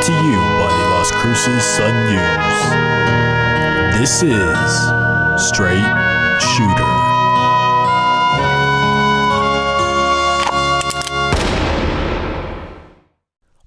to you by the Las Cruces Sun News. This is Straight Shooter.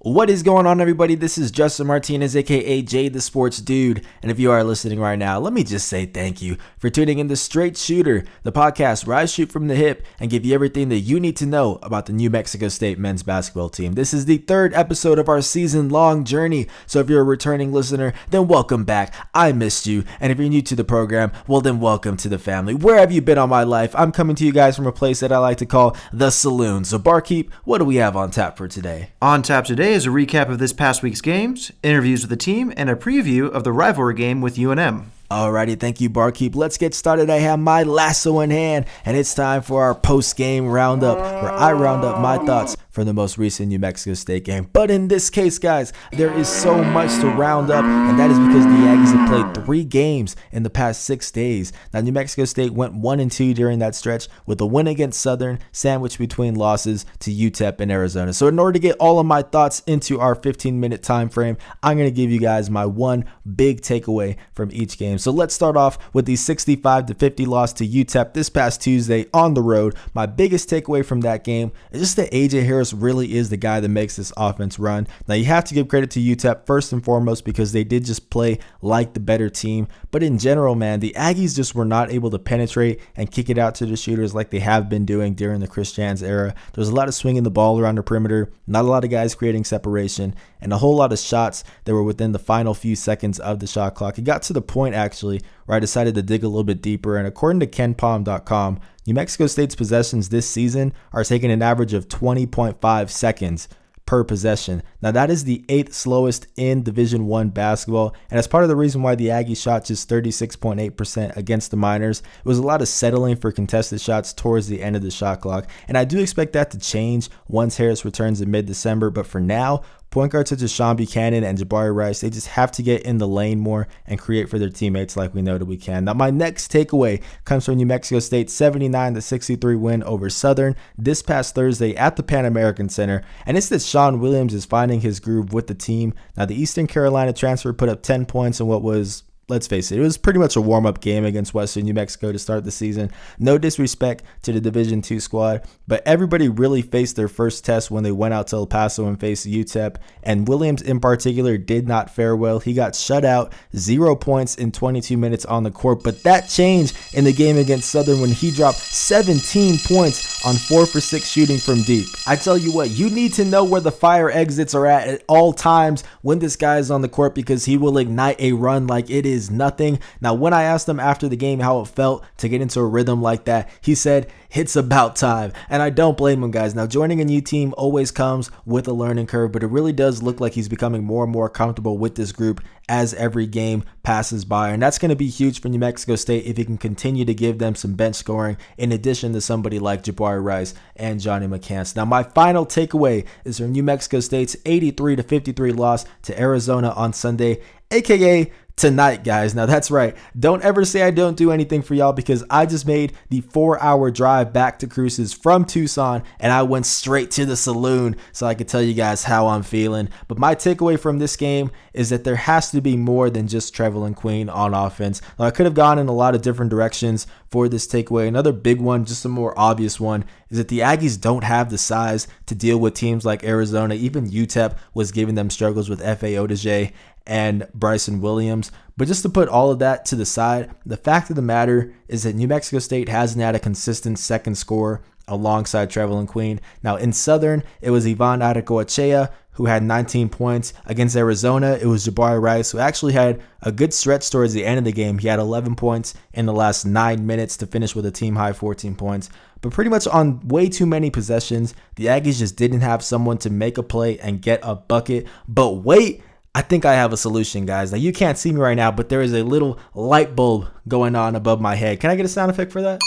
What is going on, everybody? This is Justin Martinez, aka Jay the Sports Dude, and if you are listening right now, let me just say thank you for tuning in to Straight Shooter, the podcast where I shoot from the hip and give you everything that you need to know about the New Mexico State men's basketball team. This is the third episode of our season-long journey, so if you're a returning listener, then welcome back. I missed you, and if you're new to the program, well then welcome to the family. Where have you been all my life? I'm coming to you guys from a place that I like to call the Saloon. So Barkeep, what do we have on tap for today? On tap today is a recap of this past week's games, interviews with the team, and a preview of the rivalry game with UNM. Alrighty, thank you, Barkeep. Let's get started. I have my lasso in hand, and it's time for our post-game roundup, where I round up my thoughts from the most recent New Mexico State game. But in this case, guys, there is so much to round up, and that is because the Aggies have played 3 games in the past 6 days. Now, New Mexico State went 1-2 during that stretch with a win against Southern, sandwiched between losses to UTEP and Arizona. So in order to get all of my thoughts into our 15-minute time frame, I'm going to give you guys my one big takeaway from each game. So let's start off with the 65-50 loss to UTEP this past Tuesday on the road. My biggest takeaway from that game is just that AJ Harris really is the guy that makes this offense run. Now, you have to give credit to UTEP first and foremost because they did just play like the better team. But in general, man, the Aggies just were not able to penetrate and kick it out to the shooters like they have been doing during the Chris Jans era. There was a lot of swinging the ball around the perimeter, not a lot of guys creating separation, and a whole lot of shots that were within the final few seconds of the shot clock. It got to the point, actually, where I decided to dig a little bit deeper, and according to KenPom.com, New Mexico State's possessions this season are taking an average of 20.5 seconds per possession. Now, that is the 8th slowest in Division I basketball, and that's part of the reason why the Aggies shot just 36.8% against the Miners. It was a lot of settling for contested shots towards the end of the shot clock, and I do expect that to change once Harris returns in mid-December, but for now, point guards such as Sean Buchanan and Jabari Rice, they just have to get in the lane more and create for their teammates like we know that we can. Now, my next takeaway comes from New Mexico State's 79-63 win over Southern this past Thursday at the Pan American Center, and it's that Sean Williams is finding his groove with the team. Now, the Eastern Carolina transfer put up 10 points in what was, let's face it, it was pretty much a warm-up game against Western New Mexico to start the season. No disrespect to the Division II squad, but everybody really faced their first test when they went out to El Paso and faced UTEP, and Williams in particular did not fare well. He got shut out, 0 points in 22 minutes on the court, but that changed in the game against Southern when he dropped 17 points on 4 for 6 shooting from deep. I tell you what, you need to know where the fire exits are at all times when this guy is on the court because he will ignite a run like it is nothing. Now, when I asked him after the game how it felt to get into a rhythm like that, he said, "It's about time." And I don't blame him, guys. Now, joining a new team always comes with a learning curve, but it really does look like he's becoming more and more comfortable with this group as every game passes by. And that's going to be huge for New Mexico State if he can continue to give them some bench scoring in addition to somebody like Jabari Rice and Johnny McCants. Now, my final takeaway is from New Mexico State's 83-53 loss to Arizona on Sunday, aka tonight, guys. Now, that's right. Don't ever say I don't do anything for y'all because I just made the 4-hour drive back to Cruces from Tucson and I went straight to the Saloon so I could tell you guys how I'm feeling. But my takeaway from this game is that there has to be more than just Trevelin Queen on offense. Now, I could have gone in a lot of different directions for this takeaway. Another big one, just a more obvious one, is that the Aggies don't have the size to deal with teams like Arizona. Even UTEP was giving them struggles with F.A. Odaje and Bryson Williams. But just to put all of that to the side, the fact of the matter is that New Mexico State hasn't had a consistent second scorer alongside Trevelin Queen. Now, in Southern, it was Ivan Adecoechea who had 19 points. Against Arizona, it was Jabari Rice, who actually had a good stretch towards the end of the game. He had 11 points in the last 9 minutes to finish with a team-high 14 points. But pretty much on way too many possessions, the Aggies just didn't have someone to make a play and get a bucket. But wait, I think I have a solution, guys. Now, you can't see me right now, but there is a little light bulb going on above my head. Can I get a sound effect for that?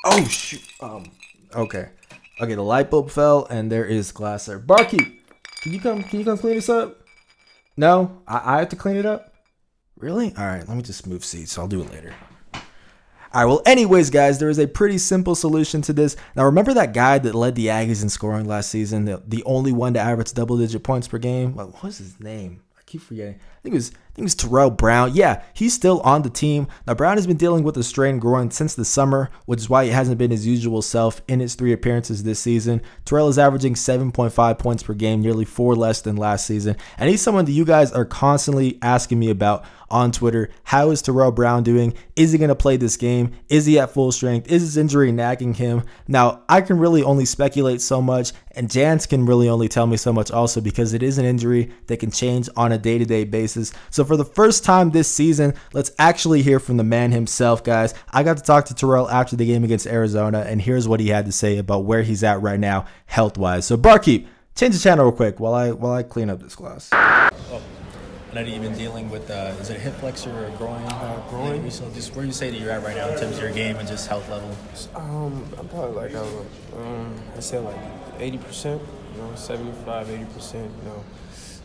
Oh, shoot. Okay, the light bulb fell, and there is glass there. Barkeep, can you come clean this up? No? I have to clean it up? Really? All right, let me just move seats. I'll do it later. All right, well, anyways, guys, there is a pretty simple solution to this. Now, remember that guy that led the Aggies in scoring last season, the only one to average double-digit points per game? What was his name? I keep forgetting. I think it was Terrell Brown. Yeah, he's still on the team. Now, Brown has been dealing with a strained groin since the summer, which is why he hasn't been his usual self in his 3 appearances this season. Terrell is averaging 7.5 points per game, nearly 4 less than last season. And he's someone that you guys are constantly asking me about on Twitter. How is Terrell Brown doing? Is he going to play this game? Is he at full strength? Is his injury nagging him? Now, I can really only speculate so much, and Jans can really only tell me so much also, because it is an injury that can change on a day-to-day basis. So for the first time this season, let's actually hear from the man himself, guys. I got to talk to Terrell after the game against Arizona, and here's what he had to say about where he's at right now health-wise. So Barkeep, change the channel real quick while I clean up this glass. Oh. I know that you've been dealing with, is it a hip flexor or a groin? Groin. Recently? Just where you say that you're at right now in terms of your game and just health level? I'm probably like, I say like 80%, 75, 80%,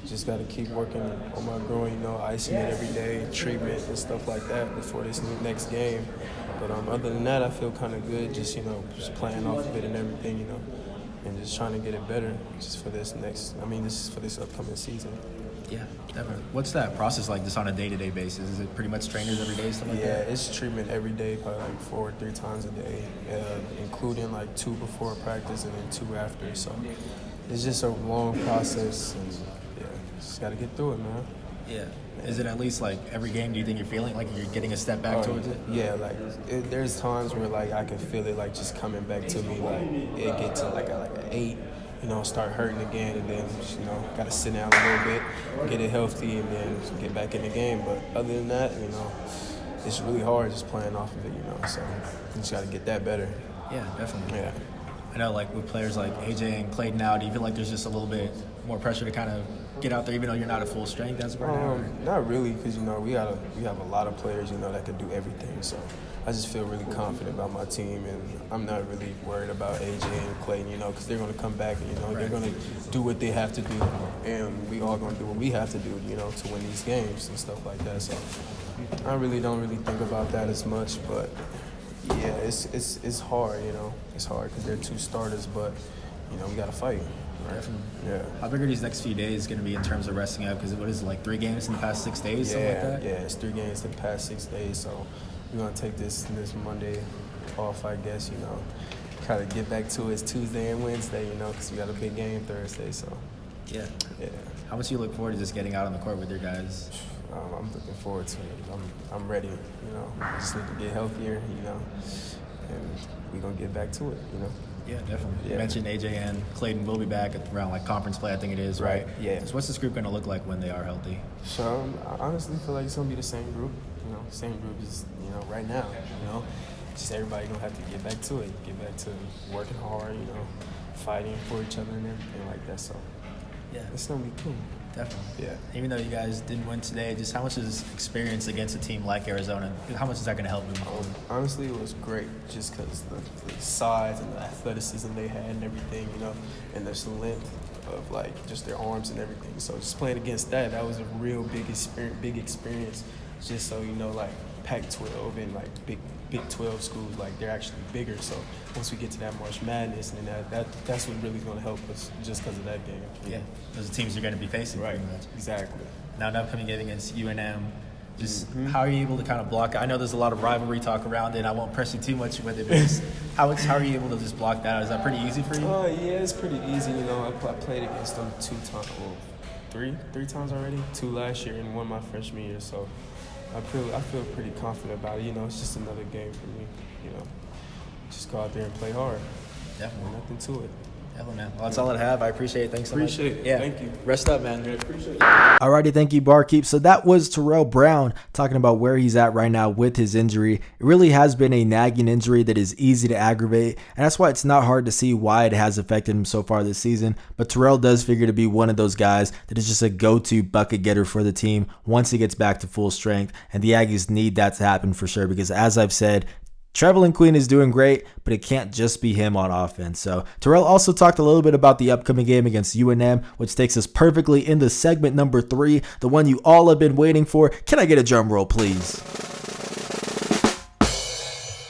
Just got to keep working on my groin, icing it every day, treatment and stuff like that before this next game. But other than that, I feel kind of good, just playing off of it and everything, and just trying to get it better just for this for this upcoming season. Yeah, definitely. What's that process like just on a day-to-day basis? Is it pretty much trainers every day, stuff like that? Yeah, it's treatment every day, probably like 4 or 3 times a day, including like 2 before practice and then 2 after. So it's just a long process, and just got to get through it, man. Yeah. Is it at least like every game do you think you're feeling like you're getting a step back towards it? Yeah, there's times where like I can feel it like just coming back to me, like it gets to like an 8. Start hurting again, and then got to sit down a little bit, get it healthy, and then get back in the game. But other than that, it's really hard just playing off of it, So you just got to get that better. Yeah, definitely. Yeah. I know, like with players like AJ and Clayton now, do you feel like there's just a little bit more pressure to kind of get out there, even though you're not at full strength as of right now? Not really, because we have a lot of players, that can do everything. So I just feel really confident about my team, and I'm not really worried about AJ and Clayton, because they're going to come back and they're going to do what they have to do, and we all going to do what we have to do, to win these games and stuff like that. So I really don't really think about that as much, but yeah, it's hard, It's hard because they're 2 starters, but we got to fight. Right. Definitely. Yeah. How big are these next few days going to be in terms of resting up? Because what is it, like 3 games in the past 6 days, something like that? Yeah, it's 3 games in the past 6 days. So we're going to take this Monday off, I guess, Try to get back to it. It's Tuesday and Wednesday, because we got a big game Thursday. So yeah. Yeah. How much do you look forward to just getting out on the court with your guys? I'm looking forward to it. I'm ready, I just need to get healthier, and we're going to get back to it, Yeah, definitely. Yeah. You mentioned AJ and Clayton will be back around like conference play, I think it is, right? Yeah. So what's this group going to look like when they are healthy? So I honestly feel like it's going to be the same group, same group as, right now, Just everybody going to have to get back to it, get back to working hard, fighting for each other and everything like that. So Yeah. it's going to be cool. Definitely. Yeah. Even though you guys didn't win today, just how much is experience against a team like Arizona? How much is that going to help moving forward? Honestly, it was great just because the size and the athleticism they had and everything, and the length of just their arms and everything. So just playing against that was a real big experience. Just so Pac-12 and Big 12 schools, they're actually bigger. So once we get to that March Madness, and that's what really is going to help us just because of that game. Yeah, those are the teams you're going to be facing. Right. Pretty much. Exactly. Now, an upcoming game against UNM. Just how are you able to kind of block it? I know there's a lot of rivalry talk around it, and I won't press you too much with it, but just how are you able to just block that out? Is that pretty easy for you? Yeah, it's pretty easy. I played against them 2 times, three times already. 2 last year and 1 my freshman year. So I feel pretty confident about it. It's just another game for me. Just go out there and play hard. Definitely. Nothing to it. Definitely, man. Well, that's all I have. I appreciate it. Thanks so much. Appreciate it. Yeah. Thank you. Rest up, man. Appreciate it. Alrighty, thank you, Barkeep. So that was Terrell Brown talking about where he's at right now with his injury. It really has been a nagging injury that is easy to aggravate, and that's why it's not hard to see why it has affected him so far this season. But Terrell does figure to be one of those guys that is just a go-to bucket getter for the team once he gets back to full strength, and the Aggies need that to happen for sure because, as I've said, Trevelin Queen is doing great, but it can't just be him on offense. So Terrell also talked a little bit about the upcoming game against UNM, which takes us perfectly into segment number 3, the one you all have been waiting for. Can I get a drum roll, please?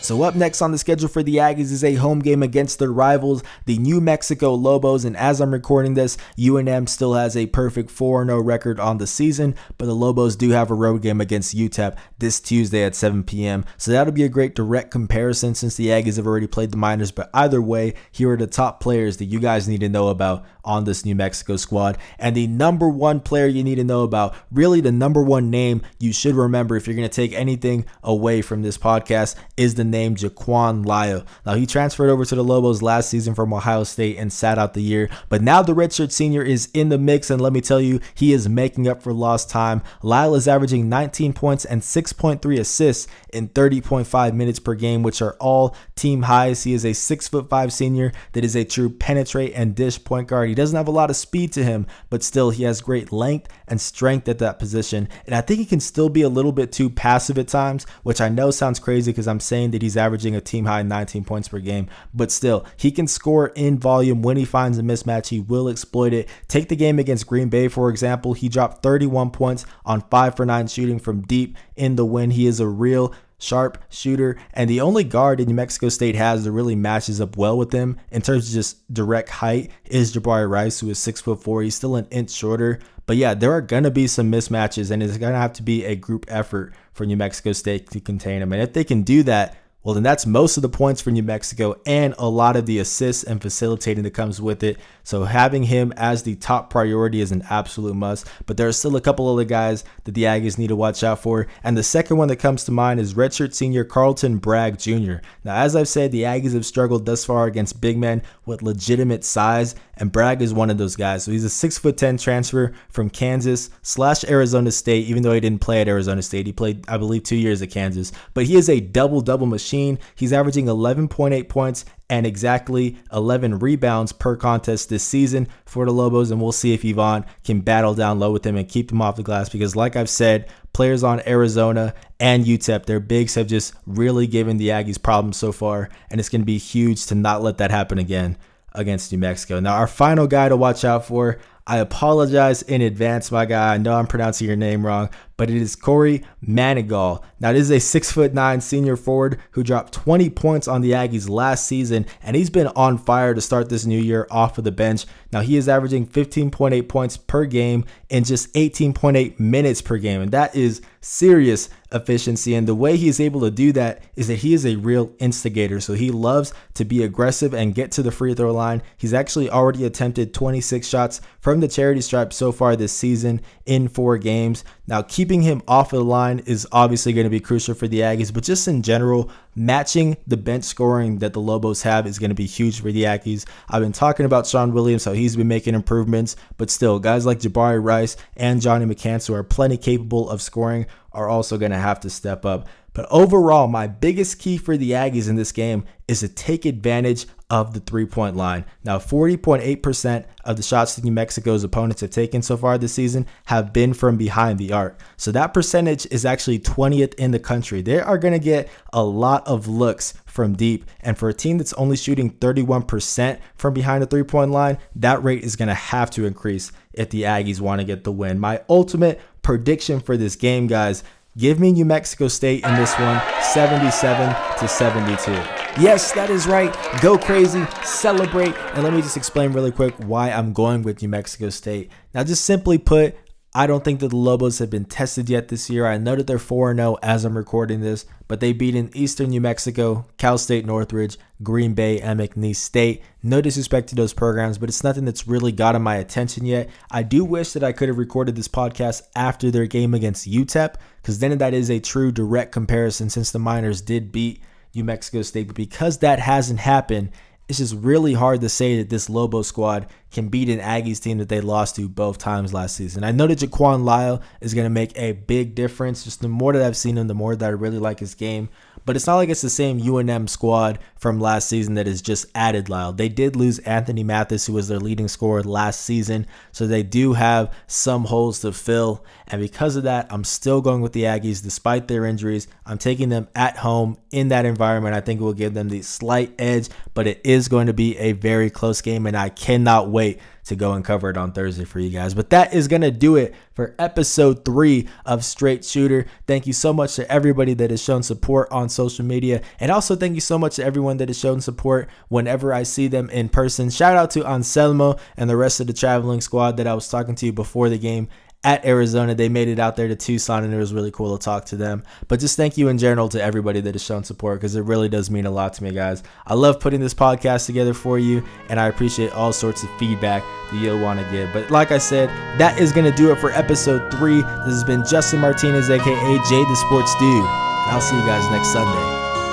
So up next on the schedule for the Aggies is a home game against their rivals, the New Mexico Lobos, and as I'm recording this, UNM still has a perfect 4-0 record on the season, but the Lobos do have a road game against UTEP this Tuesday at 7 p.m. So that'll be a great direct comparison since the Aggies have already played the Miners, but either way, here are the top players that you guys need to know about on this New Mexico squad. And the number one player you need to know about, really the number one name you should remember if you're going to take anything away from this podcast, is the name Jaquan Lyle. Now, he transferred over to the Lobos last season from Ohio State and sat out the year, but now the redshirt senior is in the mix, and let me tell you, he is making up for lost time. Lyle is averaging 19 points and 6.3 assists in 30.5 minutes per game, which are all team highs. He is a 6'5" senior that is a true penetrate and dish point guard. He doesn't have a lot of speed to him, but still he has great length and strength at that position. And I think he can still be a little bit too passive at times, which I know sounds crazy because I'm saying that he's averaging a team high 19 points per game, but still he can score in volume. When he finds a mismatch, he will exploit it. Take the game against Green Bay, for example. He dropped 31 points on 5 for 9 shooting from deep in the win. He is a real sharp shooter, and the only guard that New Mexico State has that really matches up well with him in terms of just direct height is Jabari Rice, who is 6'4". He's still an inch shorter, but yeah, there are gonna be some mismatches, and it's gonna have to be a group effort for New Mexico State to contain him. And if they can do that, well, then that's most of the points for New Mexico and a lot of the assists and facilitating that comes with it. So having him as the top priority is an absolute must. But there are still a couple other guys that the Aggies need to watch out for. And the second one that comes to mind is redshirt senior Carlton Bragg Jr. Now, as I've said, the Aggies have struggled thus far against big men with legitimate size, and Bragg is one of those guys. So he's a 6'10" transfer from Kansas/Arizona State, even though he didn't play at Arizona State. He played, I believe, 2 years at Kansas. But he is a double-double machine. He's averaging 11.8 points and exactly 11 rebounds per contest this season for the Lobos, and we'll see if Yvonne can battle down low with him and keep them off the glass, because like I've said, players on Arizona and UTEP, their bigs have just really given the Aggies problems so far, and it's going to be huge to not let that happen again against New Mexico. Now, our final guy to watch out for, I apologize in advance, my guy. I know I'm pronouncing your name wrong, but it is Corey Manigal. Now, this is a 6'9" senior forward who dropped 20 points on the Aggies last season, and he's been on fire to start this new year off of the bench. Now, he is averaging 15.8 points per game in just 18.8 minutes per game, and that is serious efficiency. And the way he is able to do that is that he is a real instigator. So he loves to be aggressive and get to the free throw line. He's actually already attempted 26 shots from the charity stripe so far this season in 4 games. Now, keeping him off of the line is obviously going to be crucial for the Aggies, but just in general, matching the bench scoring that the Lobos have is going to be huge for the Aggies. I've been talking about Sean Williams, how he's been making improvements, but still, guys like Jabari Rice and Johnny McCants, who are plenty capable of scoring, are also going to have to step up. But overall, my biggest key for the Aggies in this game is to take advantage of the three-point line. Now, 40.8% of the shots that New Mexico's opponents have taken so far this season have been from behind the arc. So that percentage is actually 20th in the country. They are going to get a lot of looks from deep. And for a team that's only shooting 31% from behind the three-point line, that rate is going to have to increase if the Aggies want to get the win. My ultimate prediction for this game, guys, give me New Mexico State in this one, 77-72. Yes, that is right. Go crazy, celebrate. And let me just explain really quick why I'm going with New Mexico State. Now, just simply put, I don't think that the Lobos have been tested yet this year. I know that they're 4-0 as I'm recording this, but they beat in Eastern New Mexico, Cal State Northridge, Green Bay, and McNeese State. No disrespect to those programs, but it's nothing that's really gotten my attention yet. I do wish that I could have recorded this podcast after their game against UTEP, because then that is a true direct comparison since the Miners did beat New Mexico State. But because that hasn't happened, it's just really hard to say that this Lobo squad can beat an Aggies team that they lost to both times last season. I know that Jaquan Lyle is going to make a big difference. Just the more that I've seen him, the more that I really like his game. But it's not like it's the same UNM squad from last season that is just added loud. They did lose Anthony Mathis, who was their leading scorer last season, so they do have some holes to fill. And because of that, I'm still going with the Aggies despite their injuries. I'm taking them at home in that environment. I think it will give them the slight edge, but it is going to be a very close game, and I cannot wait to go and cover it on Thursday for you guys. But that is going to do it for episode 3 of Straight Shooter. Thank you so much to everybody that has shown support on social media. And also thank you so much to everyone that has shown support whenever I see them in person. Shout out to Anselmo and the rest of the traveling squad that I was talking to before the game at Arizona. They made it out there to Tucson, and it was really cool to talk to them. But just thank you in general to everybody that has shown support, because it really does mean a lot to me, guys. I love putting this podcast together for you, and I appreciate all sorts of feedback that you'll want to give. But like I said, that is going to do it for episode 3. This has been Justin Martinez, aka Jay the Sports Dude, and I'll see you guys next Sunday.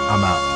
I'm out.